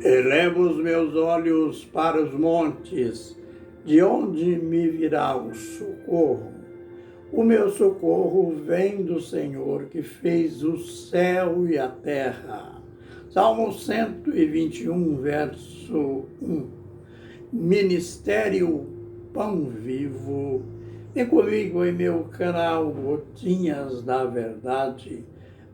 Elevo os meus olhos para os montes, de onde me virá o socorro? O meu socorro vem do Senhor, que fez o céu e a terra. Salmo 121, verso 1. Ministério Pão Vivo. Vem comigo em meu canal Gotinhas da Verdade,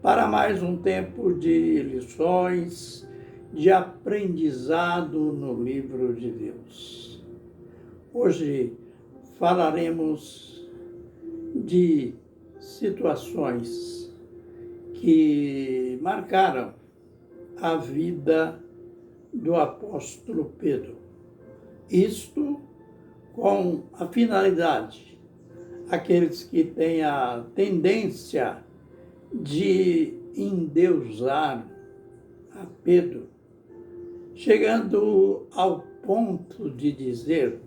para mais um tempo de lições, de aprendizado no livro de Deus. Hoje falaremos de situações que marcaram a vida do apóstolo Pedro. Isto com a finalidade, aqueles que têm a tendência de endeusar a Pedro, chegando ao ponto de dizer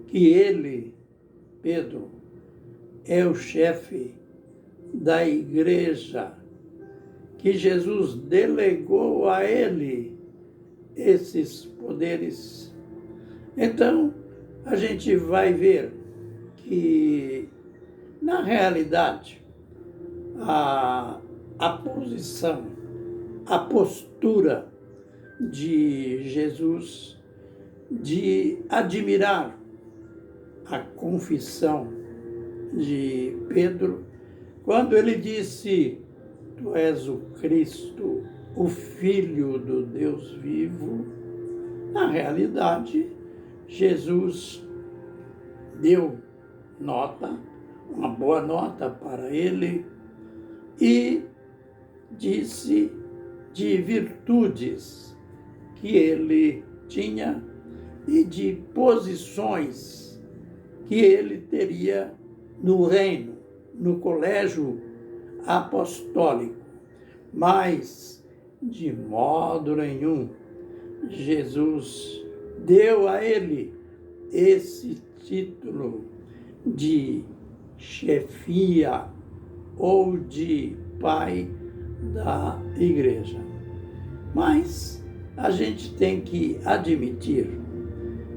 que ele, Pedro, é o chefe da igreja, que Jesus delegou a ele esses poderes. Então, a gente vai ver que, na realidade, a posição, a postura de Jesus de admirar a confissão de Pedro, quando ele disse: "Tu és o Cristo, o Filho do Deus vivo", na realidade, Jesus deu nota, uma boa nota para ele, e disse de virtudes que ele tinha e de posições que ele teria no reino, no colégio apostólico. Mas, de modo nenhum, Jesus deu a ele esse título de chefia ou de pai da igreja. Mas a gente tem que admitir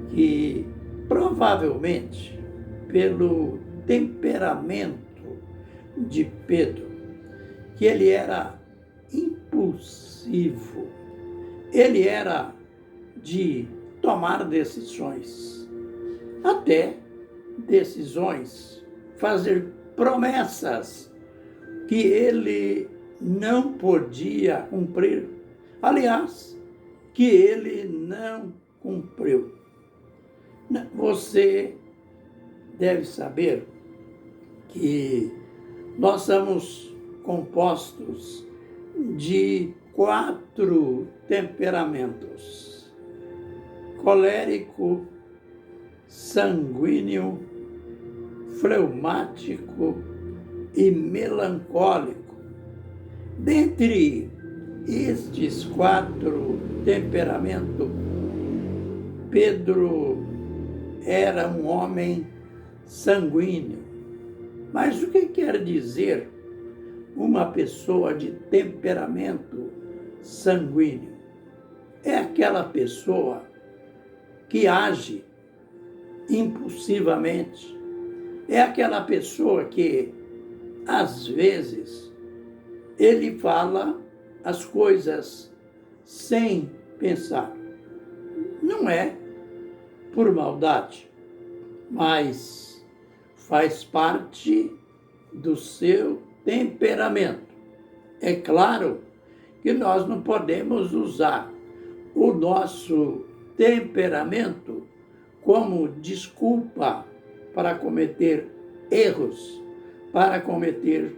que, provavelmente, pelo temperamento de Pedro, que ele era impulsivo, ele era de tomar decisões, até decisões, fazer promessas que ele não podia cumprir, aliás, que ele não cumpriu. Você deve saber que nós somos compostos de 4 temperamentos: colérico, sanguíneo, fleumático e melancólico. Dentre estes 4 temperamentos, Pedro era um homem sanguíneo. Mas o que quer dizer uma pessoa de temperamento sanguíneo? É aquela pessoa que age impulsivamente. É aquela pessoa que, às vezes, ele fala as coisas sem pensar. Não é por maldade, mas faz parte do seu temperamento. É claro que nós não podemos usar o nosso temperamento como desculpa para cometer erros, para cometer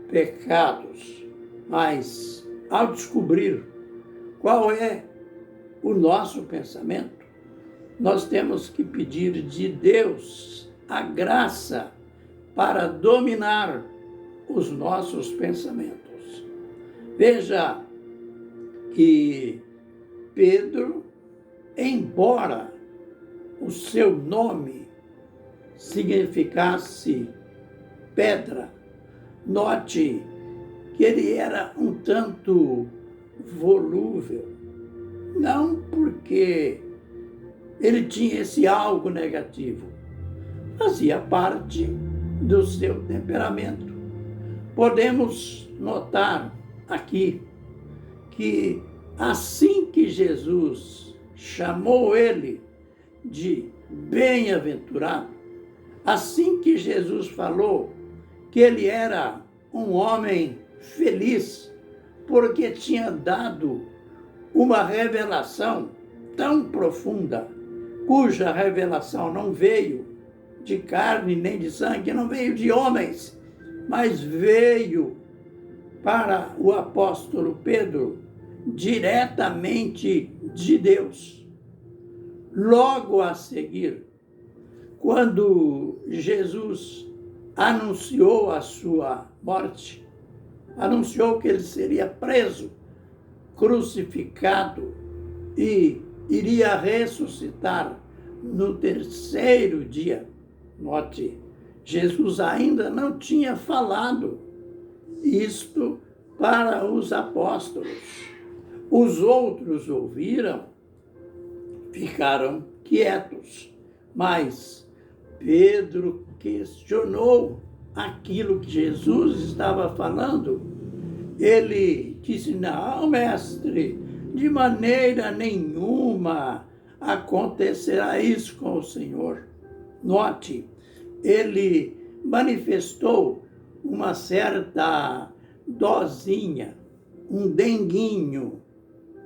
pecados. Mas, ao descobrir qual é o nosso pensamento, nós temos que pedir de Deus a graça para dominar os nossos pensamentos. Veja que Pedro, embora o seu nome significasse pedra, note que ele era um tanto volúvel, não porque ele tinha esse algo negativo, fazia parte do seu temperamento. Podemos notar aqui que assim que Jesus chamou ele de bem-aventurado, assim que Jesus falou que ele era um homem feliz, porque tinha dado uma revelação tão profunda, cuja revelação não veio de carne nem de sangue, não veio de homens, mas veio para o apóstolo Pedro diretamente de Deus. Logo a seguir, quando Jesus anunciou a sua morte, anunciou que ele seria preso, crucificado e iria ressuscitar no terceiro dia. Note, Jesus ainda não tinha falado isto para os apóstolos. Os outros ouviram, ficaram quietos, mas Pedro questionou aquilo que Jesus estava falando. Ele disse: não, mestre, de maneira nenhuma acontecerá isso com o Senhor. Note, ele manifestou uma certa dosinha, um denguinho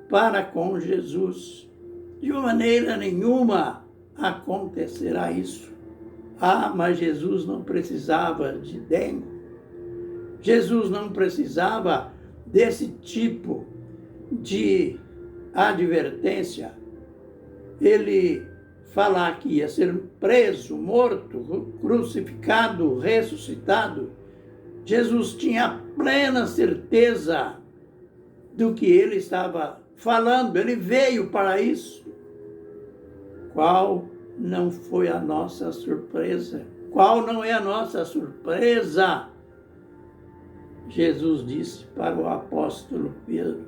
para com Jesus. De maneira nenhuma acontecerá isso. Ah, mas Jesus não precisava de dengue. Jesus não precisava desse tipo de advertência. Ele falar que ia ser preso, morto, crucificado, ressuscitado. Jesus tinha plena certeza do que ele estava falando. Ele veio para isso. Qual não foi a nossa surpresa? Qual não é a nossa surpresa? Jesus disse para o apóstolo Pedro: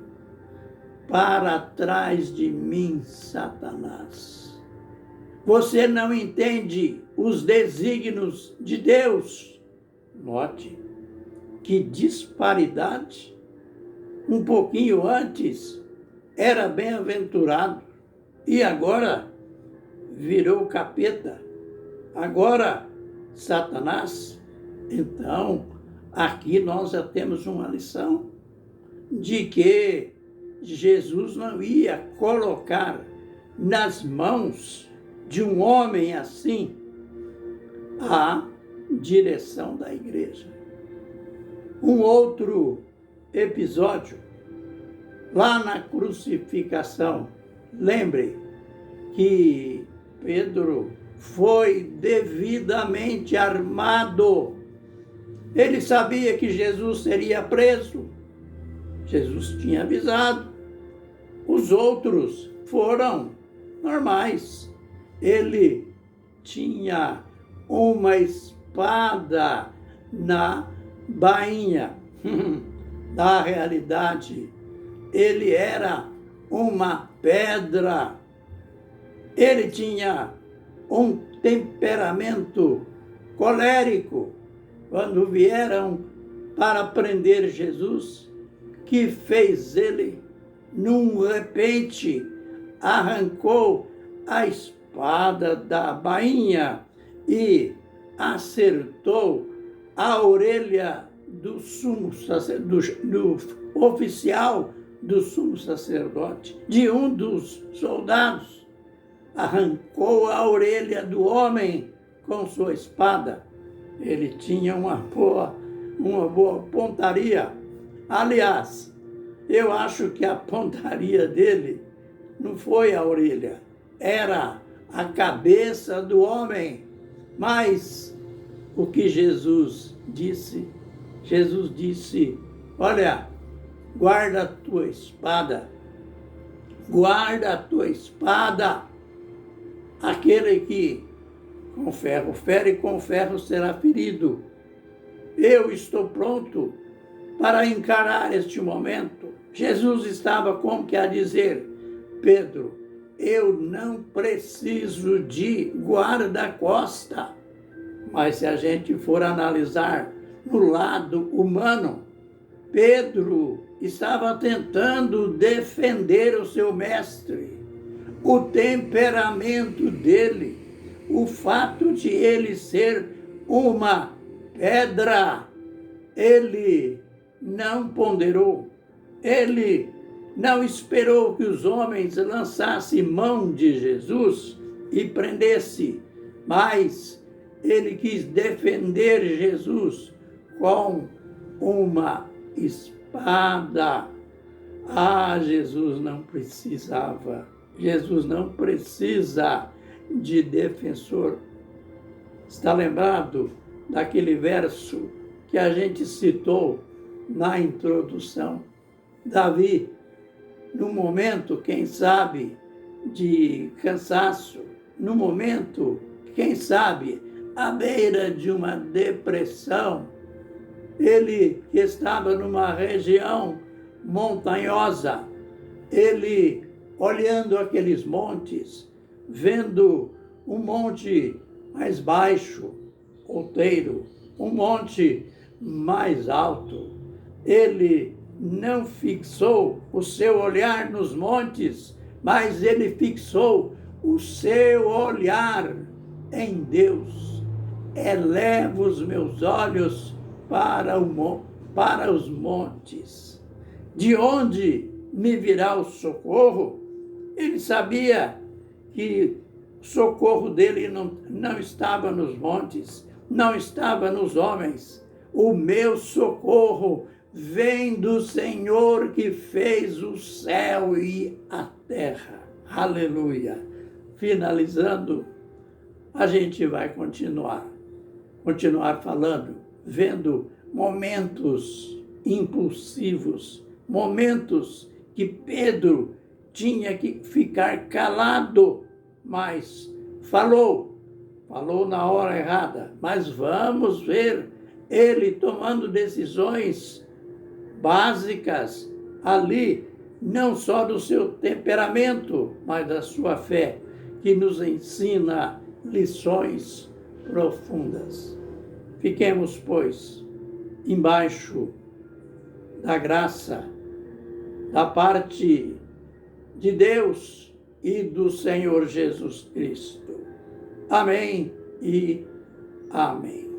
para trás de mim, Satanás. Você não entende os desígnios de Deus. Note que disparidade. Um pouquinho antes era bem-aventurado e agora virou capeta. Agora Satanás. Então, aqui nós já temos uma lição de que Jesus não ia colocar nas mãos de um homem assim a direção da igreja. Um outro episódio, lá na crucificação, lembre que Pedro foi devidamente armado. Ele sabia que Jesus seria preso. Jesus tinha avisado. Os outros foram normais. Ele tinha uma espada na bainha. Da realidade, ele era uma pedra. Ele tinha um temperamento colérico. Quando vieram para prender Jesus, que fez ele, num repente, arrancou a espada da bainha e acertou a orelha do sumo sacerdote, do oficial do sumo sacerdote, de um dos soldados. Arrancou a orelha do homem com sua espada. Ele tinha uma boa pontaria. Aliás, eu acho que a pontaria dele não foi a orelha, era a cabeça do homem. Mas o que Jesus disse? Jesus disse: olha, guarda a tua espada, guarda a tua espada. Aquele que com ferro fere, com ferro será ferido. Eu estou pronto para encarar este momento. Jesus estava como que a dizer: Pedro, eu não preciso de guarda-costa. Mas se a gente for analisar no lado humano, Pedro estava tentando defender o seu mestre, o temperamento dele, o fato de ele ser uma pedra. Ele não ponderou, ele não esperou que os homens lançassem mão de Jesus e prendesse, mas ele quis defender Jesus com uma espada. Jesus não precisava. Jesus não precisa de defensor. Está lembrado daquele verso que a gente citou na introdução? Davi, no momento, quem sabe, de cansaço, no momento, quem sabe, à beira de uma depressão, ele que estava numa região montanhosa, ele olhando aqueles montes, vendo um monte mais baixo, outeiro, um monte mais alto, ele não fixou o seu olhar nos montes, mas ele fixou o seu olhar em Deus. Elevo os meus olhos para os montes. De onde me virá o socorro? Ele sabia que o socorro dele não estava nos montes, não estava nos homens. O meu socorro vem do Senhor que fez o céu e a terra. Aleluia. Finalizando, a gente vai continuar falando, vendo momentos impulsivos, momentos que Pedro tinha que ficar calado, mas falou na hora errada. Mas vamos ver ele tomando decisões básicas ali, não só do seu temperamento, mas da sua fé, que nos ensina lições profundas. Fiquemos, pois, embaixo da graça, da parte de Deus e do Senhor Jesus Cristo. Amém e amém.